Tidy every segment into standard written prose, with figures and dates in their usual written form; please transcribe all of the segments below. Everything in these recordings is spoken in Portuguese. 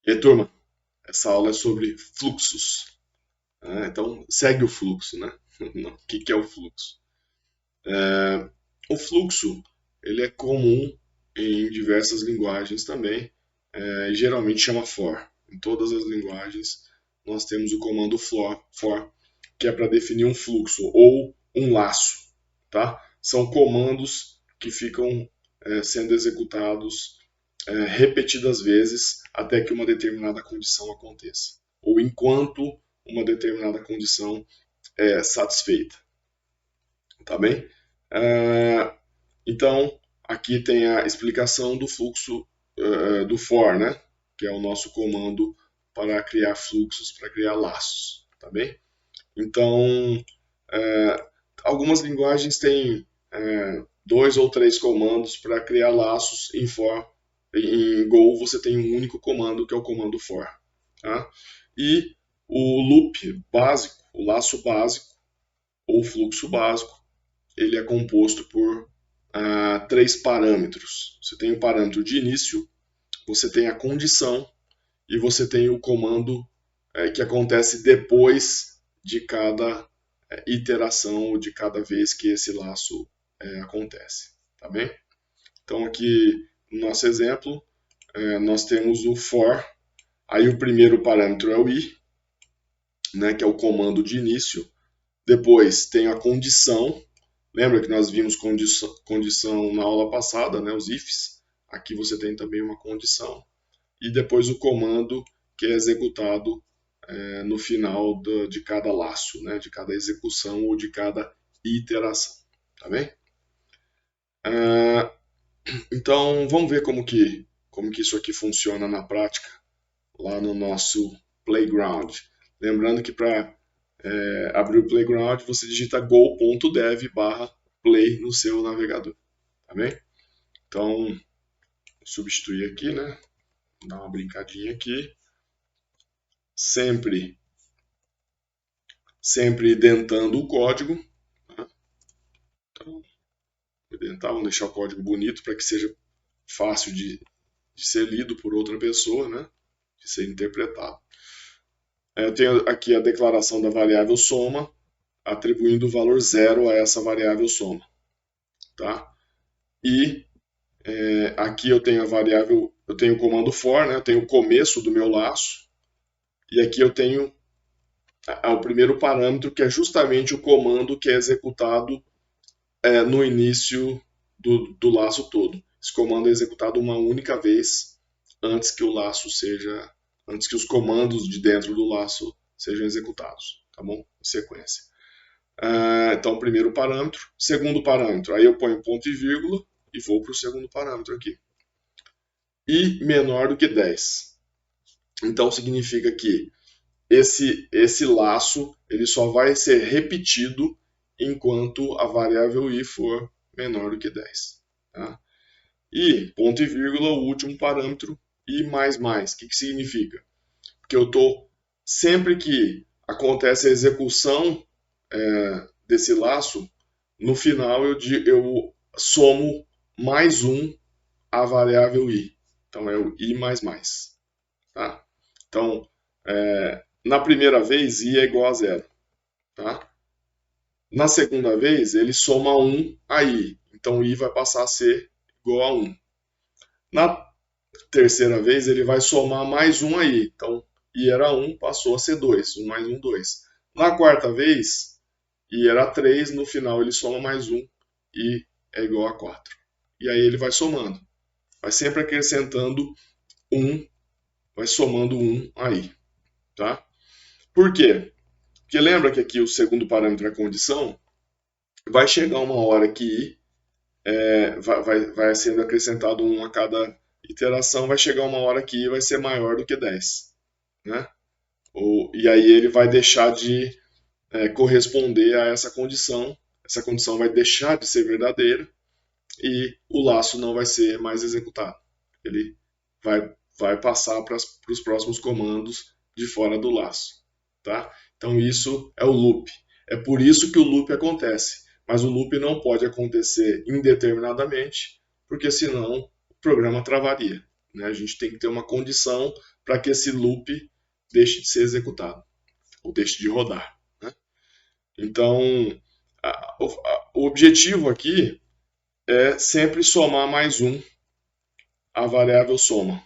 E turma, essa aula é sobre fluxos. Então, segue o fluxo, né? O que é o fluxo? O fluxo ele é comum em diversas linguagens também, e geralmente chama for. Em todas as linguagens nós temos o comando for, que é para definir um fluxo ou um laço. Tá? São comandos que ficam sendo executados repetidas vezes até que uma determinada condição aconteça, ou enquanto uma determinada condição é satisfeita. Tá bem? Então, aqui tem a explicação do fluxo do for, né? Que é o nosso comando para criar fluxos, para criar laços. Tá bem? Então, algumas linguagens têm 2 ou 3 comandos para criar laços em for. Em Go você tem um único comando, que é o comando for. Tá? E o loop básico, o laço básico, ou fluxo básico, ele é composto por 3 parâmetros. Você tem o parâmetro de início, você tem a condição e você tem o comando que acontece depois de cada iteração ou de cada vez que esse laço acontece. Tá bem? Então aqui no nosso exemplo nós temos o for, aí o primeiro parâmetro é o i, né, que é o comando de início. Depois tem a condição. Lembra que nós vimos condição na aula passada, né, os ifs? Aqui você tem também uma condição. E depois o comando que é executado no final de cada laço, né, de cada execução ou de cada iteração. Tá bem? Então, vamos ver como que isso aqui funciona na prática, lá no nosso playground. Lembrando que para abrir o playground, você digita go.dev/play no seu navegador. Tá bem? Então, vou substituir aqui, né? Vou dar uma brincadinha aqui. Sempre identando o código. Tá? Então, vamos deixar o código bonito para que seja fácil de ser lido por outra pessoa, né? De ser interpretado. Eu tenho aqui a declaração da variável soma, atribuindo o valor 0 a essa variável soma. Tá? E aqui eu tenho a variável, eu tenho o comando for, né? Eu tenho o começo do meu laço, e aqui eu tenho o primeiro parâmetro, que é justamente o comando que é executado no início do laço todo. Esse comando é executado uma única vez antes que os comandos de dentro do laço sejam executados, tá bom? Em sequência. Então, primeiro parâmetro. Segundo parâmetro, aí eu ponho ponto e vírgula e vou para o segundo parâmetro aqui. I menor do que 10. Então, significa que esse laço ele só vai ser repetido enquanto a variável i for menor do que 10. Tá? E ponto e vírgula, o último parâmetro, i mais mais. O que significa? Que eu estou, sempre que acontece a execução desse laço, no final eu somo mais um à variável i. Então é o i mais mais. Tá? Então, na primeira vez, i é igual a 0. Tá? Na segunda vez, ele soma 1 a i. Então, i vai passar a ser igual a 1. Na terceira vez, ele vai somar mais 1 a i. Então, i era 1, passou a ser 2. 1 mais 1, 2. Na quarta vez, i era 3. No final, ele soma mais 1. I é igual a 4. E aí ele vai somando. Vai sempre acrescentando 1. Vai somando 1 a i. Tá? Por quê? Porque lembra que aqui o segundo parâmetro é a condição? Vai chegar uma hora que vai sendo acrescentado 1 a cada iteração, vai chegar uma hora que i vai ser maior do que 10. Né? E aí ele vai deixar de corresponder a essa condição vai deixar de ser verdadeira e o laço não vai ser mais executado. Ele vai passar para os próximos comandos de fora do laço. Tá? Então isso é o loop. É por isso que o loop acontece. Mas o loop não pode acontecer indeterminadamente, porque senão o programa travaria. né? A gente tem que ter uma condição para que esse loop deixe de ser executado, ou deixe de rodar, né? Então, o objetivo aqui é sempre somar mais um a variável soma.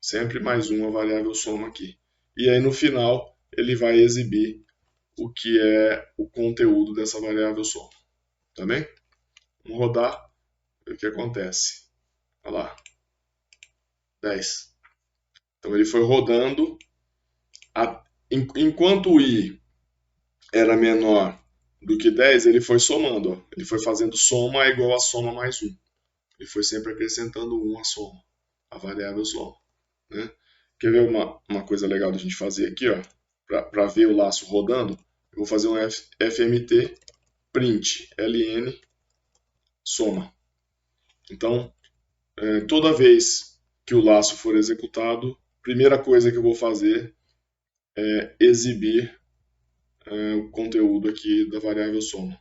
Sempre mais um a variável soma aqui. E aí no final ele vai exibir o que é o conteúdo dessa variável soma. Tá bem? Vamos rodar, ver o que acontece. Olha lá. 10. Então ele foi rodando. Enquanto o i era menor do que 10, ele foi somando. Ó. Ele foi fazendo soma igual a soma mais 1. Ele foi sempre acrescentando 1 à soma, a variável soma. Né? Quer ver uma coisa legal da gente fazer aqui? Para ver o laço rodando, eu vou fazer um fmt print ln soma. Então, toda vez que o laço for executado, a primeira coisa que eu vou fazer é exibir o conteúdo aqui da variável soma.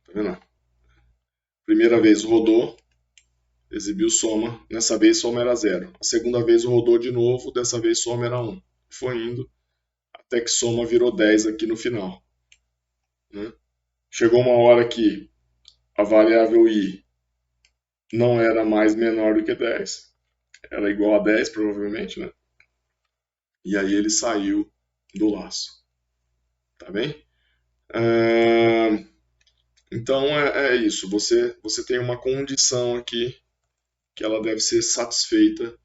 Tá vendo? Primeira vez rodou, exibiu soma, nessa vez soma era 0. A segunda vez rodou de novo, dessa vez soma era 1. Foi indo até que soma virou 10 aqui no final. Né? Chegou uma hora que a variável i não era mais menor do que 10, era igual a 10 provavelmente, né? E aí ele saiu do laço. Tá bem? Então é isso, você tem uma condição aqui que ela deve ser satisfeita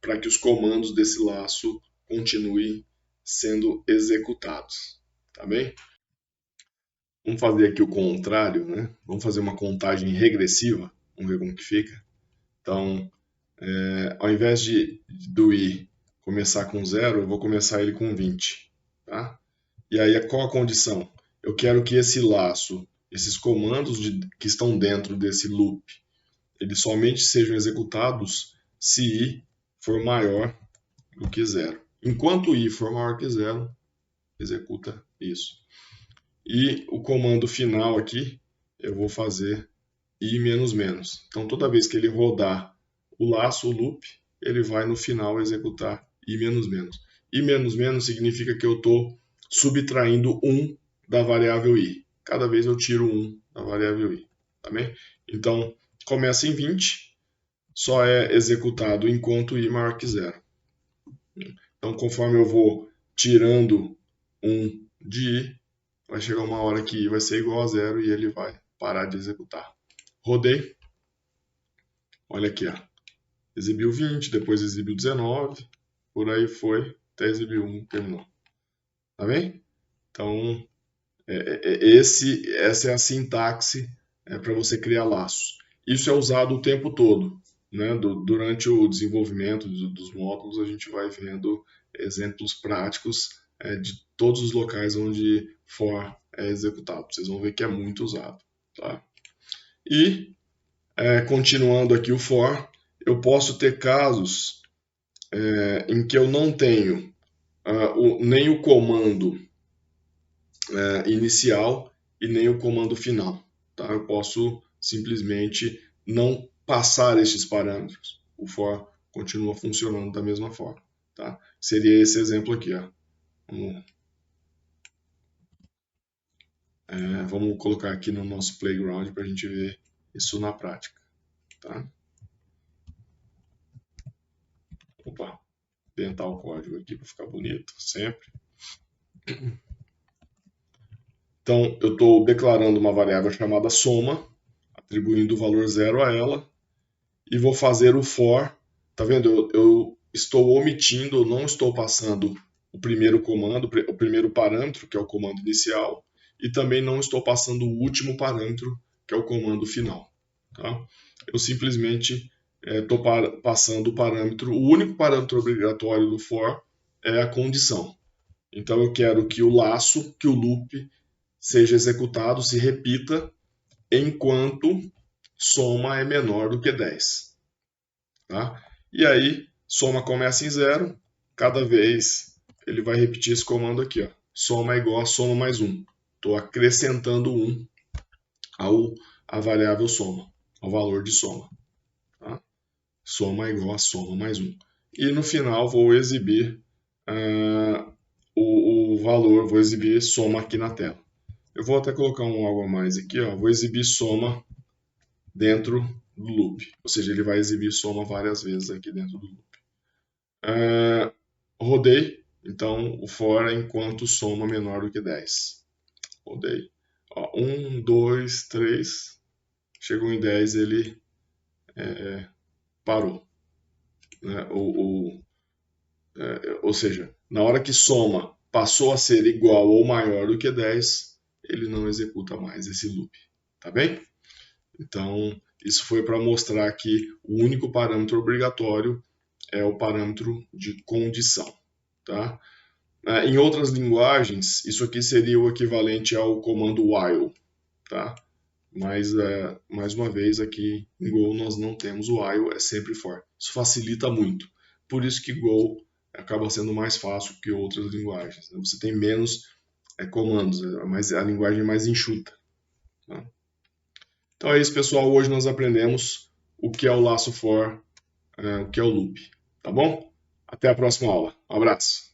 para que os comandos desse laço continuem sendo executados, tá bem? Vamos fazer aqui o contrário, né? Vamos fazer uma contagem regressiva, vamos ver como que fica. Então, ao invés do i começar com 0, eu vou começar ele com 20, tá? E aí, qual a condição? Eu quero que esse laço, esses comandos que estão dentro desse loop, eles somente sejam executados se i for maior do que 0. Enquanto i for maior que 0, executa isso. E o comando final aqui, eu vou fazer i menos menos. Então, toda vez que ele rodar o laço, o loop, ele vai no final executar i menos menos. I menos menos significa que eu estou subtraindo 1 da variável i. Cada vez eu tiro 1 da variável i. Tá bem? Então, começa em 20, só é executado enquanto i maior que 0. Então, conforme eu vou tirando 1 de i, vai chegar uma hora que i vai ser igual a 0 e ele vai parar de executar. Rodei. Olha aqui, ó. Exibiu 20, depois exibiu 19, por aí foi, até exibiu 1, terminou. Tá bem? Então, essa é a sintaxe para você criar laços. Isso é usado o tempo todo. Né? Durante o desenvolvimento dos módulos, a gente vai vendo exemplos práticos de todos os locais onde for é executado. Vocês vão ver que é muito usado. Tá? E, continuando aqui o for, eu posso ter casos em que eu não tenho nem o comando inicial e nem o comando final. Tá? Eu posso simplesmente não passar estes parâmetros. O for continua funcionando da mesma forma. Tá? Seria esse exemplo aqui. Ó. Vamos colocar aqui no nosso playground para a gente ver isso na prática. Tá? Opa, tentar o código aqui para ficar bonito, sempre. Então, eu estou declarando uma variável chamada soma, atribuindo o valor 0 a ela, e vou fazer o for. Tá vendo? Eu estou omitindo, não estou passando o primeiro comando, o primeiro parâmetro, que é o comando inicial, e também não estou passando o último parâmetro, que é o comando final. Tá? Eu simplesmente estou passando o parâmetro, o único parâmetro obrigatório do for é a condição. Então eu quero que o laço, que o loop, seja executado, se repita, enquanto soma é menor do que 10. Tá? E aí, soma começa em 0, cada vez ele vai repetir esse comando aqui. Ó. Soma é igual a soma mais 1. Estou acrescentando 1 à variável soma, ao valor de soma. Tá? soma igual a soma mais 1. E no final vou exibir o valor, vou exibir soma aqui na tela. Eu vou até colocar algo a mais aqui, ó. Vou exibir soma dentro do loop, ou seja, ele vai exibir soma várias vezes aqui dentro do loop. Rodei, então o for é enquanto soma menor do que 10. Rodei. 1, 2, 3, chegou em 10, ele parou. Né? Ou seja, na hora que soma passou a ser igual ou maior do que 10, ele não executa mais esse loop. Tá bem? Então, isso foi para mostrar que o único parâmetro obrigatório é o parâmetro de condição. Tá? Em outras linguagens, isso aqui seria o equivalente ao comando while. Tá? Mas, mais uma vez, aqui em Go nós não temos o while, é sempre for. Isso facilita muito. Por isso que Go acaba sendo mais fácil que outras linguagens. Você tem menos comandos, mas a linguagem é mais enxuta. Tá? Então é isso, pessoal. Hoje nós aprendemos o que é o laço for, o que é o loop. Tá bom? Até a próxima aula. Um abraço.